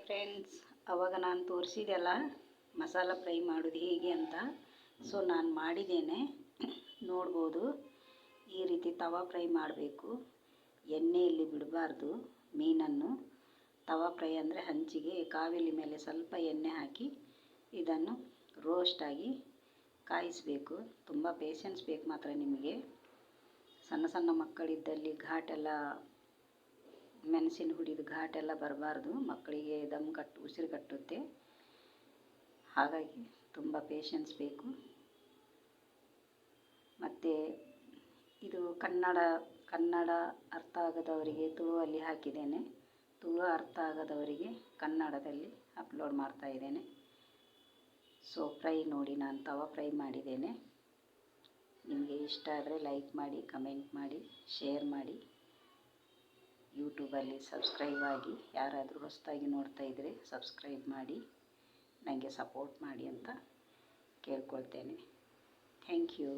Friends, ಅವಾಗ ನಾನು ತೋರಿಸಿದೆಲ್ಲ masala fry ಮಾಡೋದು ಹೇಗೆ ಅಂತ. ಸೊ ನಾನು ಮಾಡಿದ್ದೇನೆ, ನೋಡ್ಬೋದು. ಈ ರೀತಿ ತವಾ ಫ್ರೈ ಮಾಡಬೇಕು. ಎಣ್ಣೆಯಲ್ಲಿ ಬಿಡಬಾರ್ದು ಮೀನನ್ನು. ತವಾ ಫ್ರೈ ಅಂದರೆ ಹಂಚಿಗೆ ಕಾವಿಲಿ ಮೇಲೆ ಸ್ವಲ್ಪ ಎಣ್ಣೆ ಹಾಕಿ ಇದನ್ನು ರೋಸ್ಟಾಗಿ ಕಾಯಿಸಬೇಕು. ತುಂಬ ಪೇಷನ್ಸ್ ಬೇಕು ಮಾತ್ರ ನಿಮಗೆ. ಸಣ್ಣ ಸಣ್ಣ ಮಕ್ಕಳಿದ್ದಲ್ಲಿ ಘಾಟೆಲ್ಲ, ಮೆಣಸಿನ ಹುಡಿದು ಘಾಟೆಲ್ಲ ಬರಬಾರ್ದು. ಮಕ್ಕಳಿಗೆ ಉಸಿರು ಕಟ್ಟುತ್ತೆ. ಹಾಗಾಗಿ ತುಂಬ ಪೇಷನ್ಸ್ ಬೇಕು. ಮತ್ತು ಇದು ಕನ್ನಡ ಅರ್ಥ ಆಗದವರಿಗೆ ತುಳುವಲ್ಲಿ ಹಾಕಿದ್ದೇನೆ. ತುಳು ಅರ್ಥ ಆಗದವರಿಗೆ ಕನ್ನಡದಲ್ಲಿ ಅಪ್ಲೋಡ್ ಮಾಡ್ತಾ ಇದ್ದೇನೆ. ಸೊ ಫ್ರೈ ನೋಡಿ, ನಾನು ತವಾ ಫ್ರೈ ಮಾಡಿದ್ದೇನೆ. ನಿಮಗೆ ಇಷ್ಟ ಆದರೆ ಲೈಕ್ ಮಾಡಿ, ಕಮೆಂಟ್ ಮಾಡಿ, ಶೇರ್ ಮಾಡಿ. ಯೂಟ್ಯೂಬಲ್ಲಿ ಸಬ್ಸ್ಕ್ರೈಬ್ ಆಗಿ. ಯಾರಾದರೂ ಹೊಸದಾಗಿ ನೋಡ್ತಾ ಇದ್ದರೆ ಸಬ್ಸ್ಕ್ರೈಬ್ ಮಾಡಿ, ನನಗೆ ಸಪೋರ್ಟ್ ಮಾಡಿ ಅಂತ ಕೇಳ್ಕೊಳ್ತೇನೆ. Thank you.